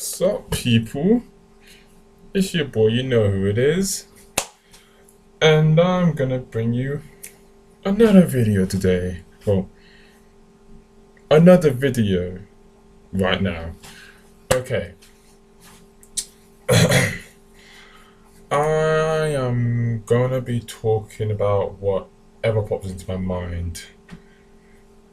Sup, people? It's your boy, you know who it is. And I'm gonna bring you another video today. Well, another video right now. Okay. I am gonna be talking about whatever pops into my mind.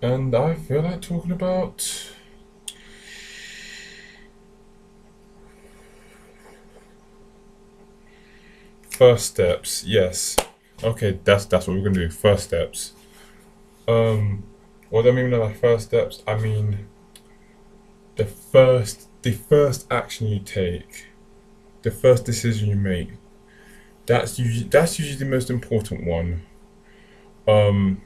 And I feel like talking about first steps. Yes. Okay, that's what we're gonna do. First steps. What do I mean by first steps? I mean the first action you take, the first decision you make. That's usually the most important one. Um,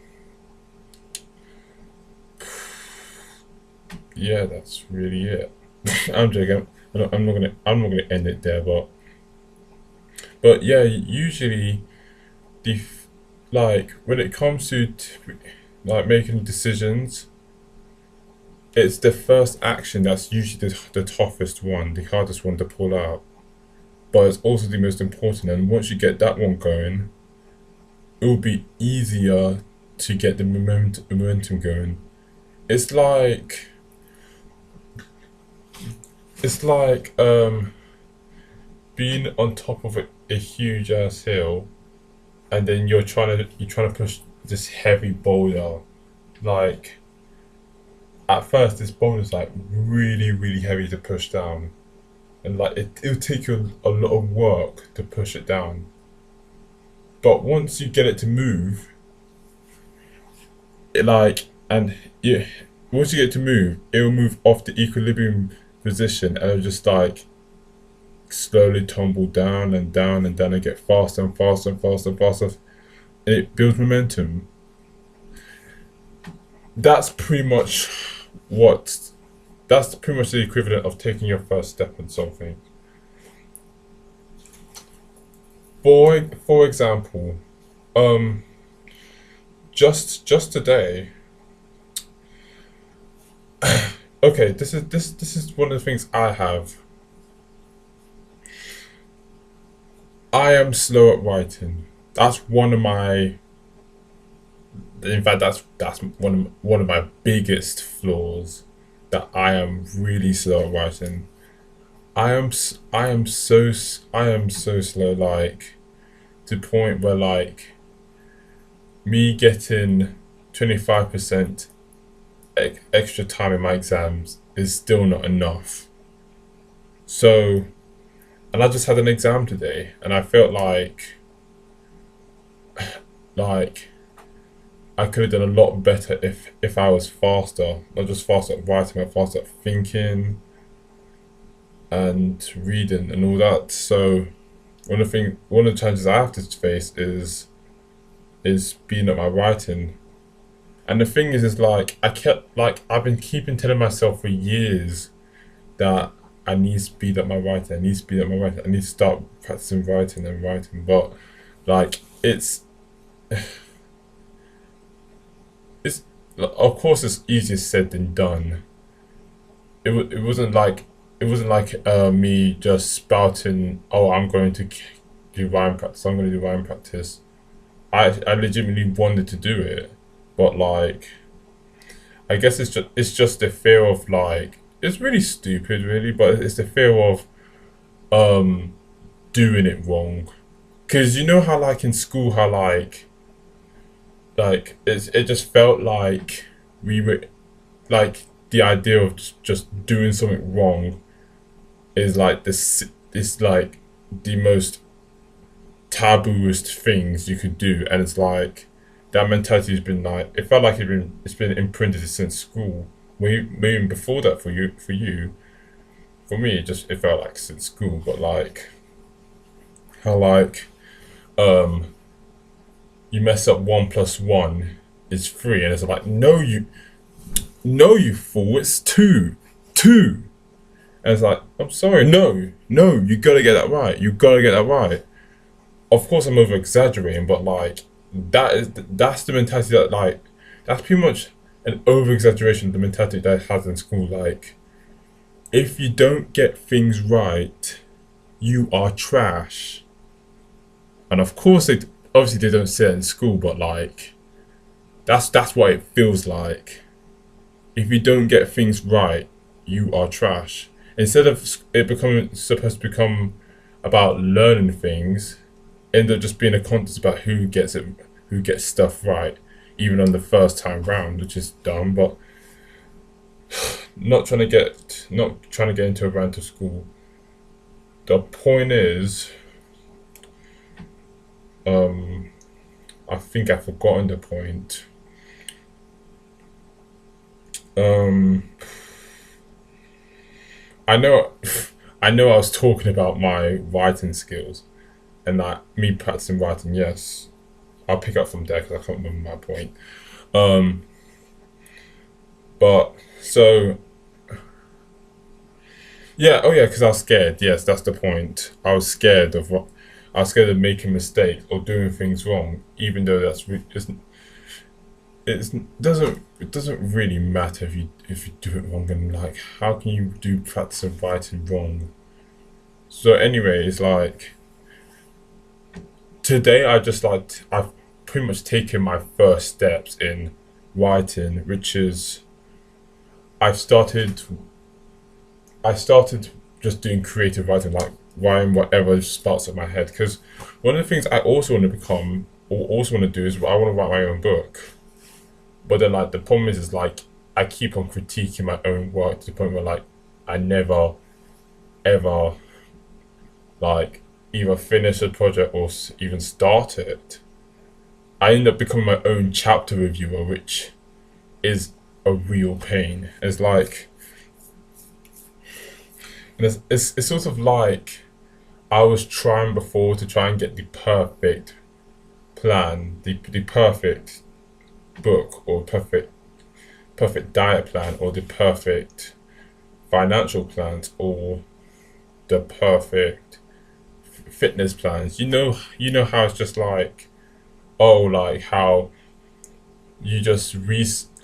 yeah, that's really it. I'm joking. I'm not gonna end it there, but yeah, usually like when it comes to like making decisions, it's the first action that's usually the toughest one, the hardest one to pull out. But it's also the most important. And once you get that one going, it will be easier to get the momentum going. It's like it's like being on top of a huge ass hill, and then you're trying to push this heavy boulder. Like at first, this boulder is like really heavy to push down, and like it'll take you a lot of work to push it down. But once you get it to move, it like and yeah, once you get it to move, it'll move off the equilibrium position, and it'll just like slowly tumble down and down and down and get faster and faster and faster and faster, and it builds momentum. That's pretty much what that's pretty much the equivalent of taking your first step in something. For example, um, just today. Okay, this is one of the things I have. I am slow at writing. That's one of my. In fact, that's one of my biggest flaws. That I am really slow at writing. I am so slow. Like to the point where like me getting 25% extra time in my exams is still not enough. So, and I just had an exam today, and I felt like I could have done a lot better if I was faster, not just faster at writing, but faster at thinking and reading and all that. So one of the challenges I have to face is speeding up my writing. And the thing is like I've been keeping telling myself for years that I need to speed up my writing. I need to speed up my writing. I need to start practicing writing and writing. But like it's of course it's easier said than done. It wasn't like me just spouting. Oh, I'm going to do rhyme practice. I'm going to do rhyme practice. I legitimately wanted to do it, but like I guess it's just the fear of like it's really stupid, really, but it's the fear of um doing it wrong. Cause you know how like in school how like it just felt like we were like the idea of just doing something wrong is like this is like the most tabooest things you could do, and it's like that mentality has been like it felt like it's been imprinted since school. Maybe even before that for me it felt like since school, but like how like um you mess up 1 plus 1 is 3, and it's like no, you fool, it's two, and it's like I'm sorry, no, you gotta get that right, you gotta get that right. Of course I'm over exaggerating, but like that's the mentality that like that's pretty much an over exaggeration of the mentality that I had in school. Like if you don't get things right, you are trash. And of course, they obviously they don't say it in school, but like that's what it feels like. If you don't get things right, you are trash. Instead of it becoming supposed to become about learning things, end up just being a contest about who gets stuff right, even on the first time round, which is dumb. But not trying to get into a rant of school. The point is, um, I think I've forgotten the point. Um, I know, I know. I was talking about my writing skills and like me practicing writing. Yes, I'll pick up from there because I can't remember my point. Um, but so yeah, oh yeah, because I was scared. Yes, that's the point. I was scared of what. I was scared of making mistakes or doing things wrong, even though it doesn't really matter if you do it wrong, and like how can you do practice of writing wrong? So anyway, it's like today I've pretty much taken my first steps in writing, which is I've started I started just doing creative writing, like writing whatever sparks up my head. Because one of the things I also want to become, or also want to do, is I want to write my own book. But then, like, the problem is like I keep on critiquing my own work to the point where like I never ever like either finish a project or even start it. I end up becoming my own chapter reviewer, which is a real pain. It's like it's sort of like I was trying before to try and get the perfect plan, the perfect book or perfect diet plan or the perfect financial plans or the perfect fitness plans. You know how it's just like oh like how you just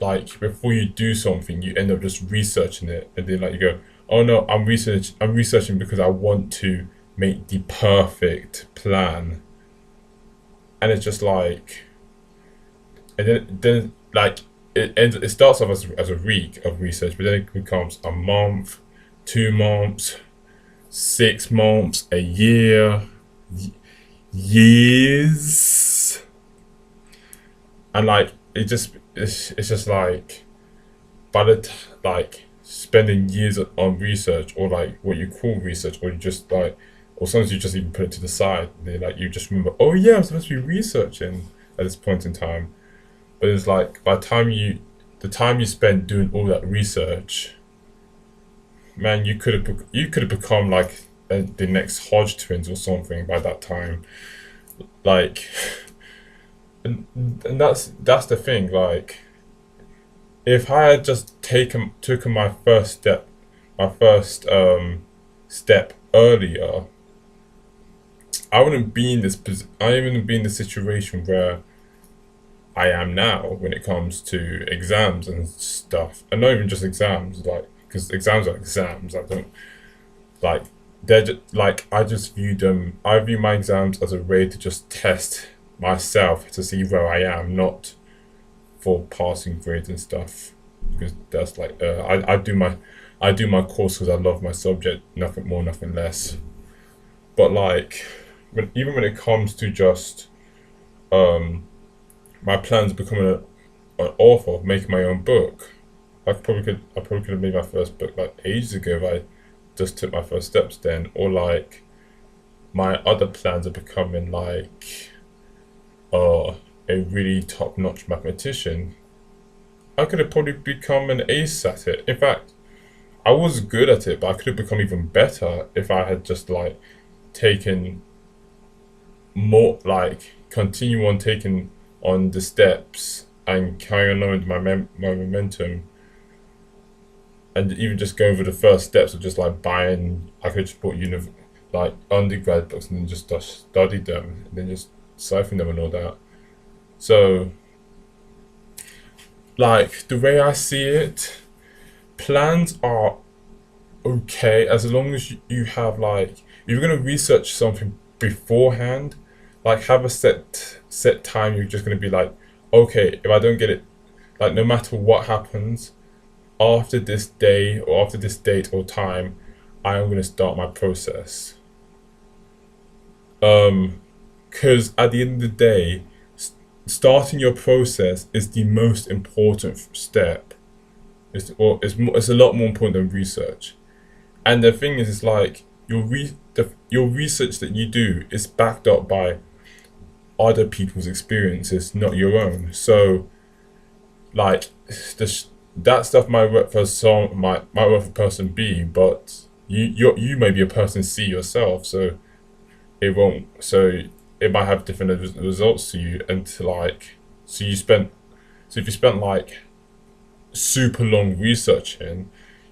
like before you do something you end up just researching it and then like you go oh no I'm researching because I want to make the perfect plan and it's just like and then like it starts off as a week of research but then it becomes a month 2 months 6 months a year years and like it's just like by like spending years on research or like what you call research or you just like or sometimes you just even put it to the side they like you just remember oh yeah I'm supposed to be researching at this point in time but it's like by the time you spend doing all that research man you could have become like the next Hodge twins or something by that time like and that's the thing like if I had just taken my first step earlier, I wouldn't be in the situation where I am now when it comes to exams and stuff, and not even just exams, like because exams are exams. I don't like they're just, like I just view them. I view my exams as a way to just test myself to see where I am, not for passing grades and stuff because that's like I do my course because I love my subject, nothing more, nothing less. But like, even when it comes to just um my plans of becoming an author, making my own book, I probably could have made my first book like ages ago if I just took my first steps then, or like my other plans of becoming like uh a really top notch mathematician I could have probably become an ace at it. In fact, I was good at it, but I could have become even better if I had just like taken more, like continue on taking on the steps and carry on with my momentum, and even just go over the first steps of just like buying. I could just put like undergrad books and then just study them and then just siphon them and all that. So, like the way I see it, plans are okay as long as you have like, if you're gonna research something beforehand, like have a set time. You're just gonna be like, okay, if I don't get it, like no matter what happens after this day or after this date or time, I am gonna start my process. Because at the end of the day, starting your process is the most important step. It's a lot more important than research. And the thing is, it's like your research that you do is backed up by other people's experiences, not your own. So, like, that stuff might work for some, might work for person B, but you may be a person C yourself. So it won't. So it might have different results to you, and to like, so you spent, so if you spent like super long researching,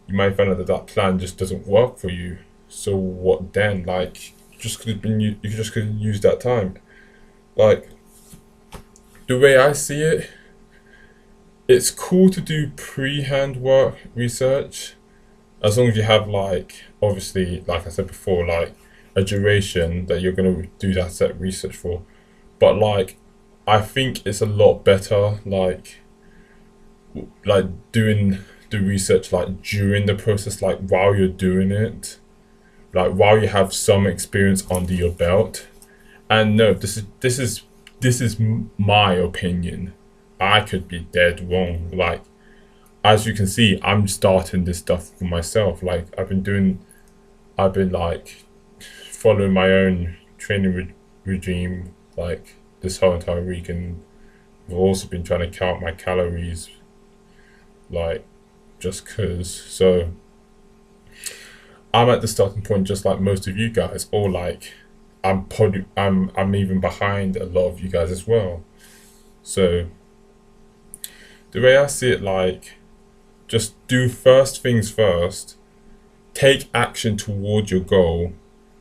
you might find out that that plan just doesn't work for you. So what then? Like, just could have been you just could use that time. Like the way I see it, it's cool to do pre-hand work research as long as you have like, obviously, like I said before, like a duration that you're gonna do that set research for. But like, I think it's a lot better like doing the research like during the process, like while you're doing it, like while you have some experience under your belt. And no, this is my opinion. I could be dead wrong. Like, as you can see, I'm starting this stuff for myself. Like I've been like following my own training regime like this whole entire week, and I've also been trying to count my calories, like just cause. So I'm at the starting point, just like most of you guys, or like I'm even behind a lot of you guys as well. So the way I see it, like, just do first things first, take action toward your goal,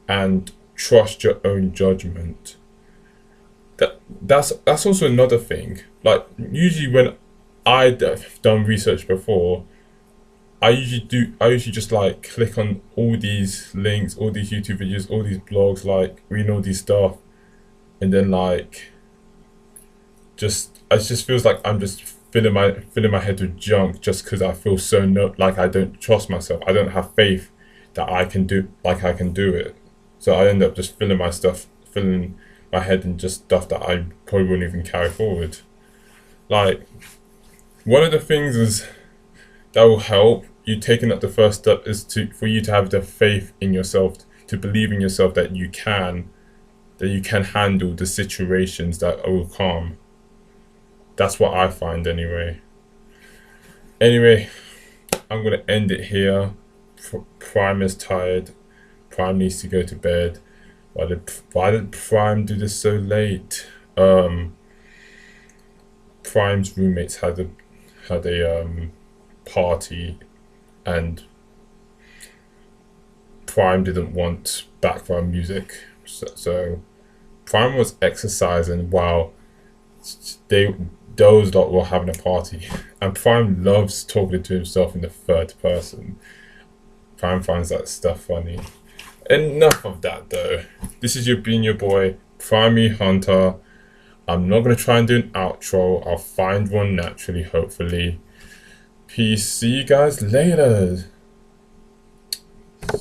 and trust your own judgment. That's also another thing. Like usually when I've done research before, I usually just like click on all these links, all these YouTube videos, all these blogs, like reading all these stuff, and then like just it just feels like I'm just filling my head with junk just because I feel so no, like I don't trust myself. I don't have faith that I can do it. So I end up just filling my head in just stuff that I probably wouldn't even carry forward. Like one of the things is that will help you taking up the first step is for you to have the faith in yourself, to believe in yourself that you can handle the situations that will come. That's what I find anyway. Anyway, I'm gonna end it here. Prime is tired. Prime needs to go to bed. Why did Prime do this so late? Prime's roommates had a party, and Prime didn't want background music, so Prime was exercising while they those lot were having a party, and Prime loves talking to himself in the third person. Prime finds that stuff funny. Enough of that though. This is your boy, Primary Hunter. I'm not gonna try and do an outro. I'll find one naturally, hopefully. Peace. See you guys later.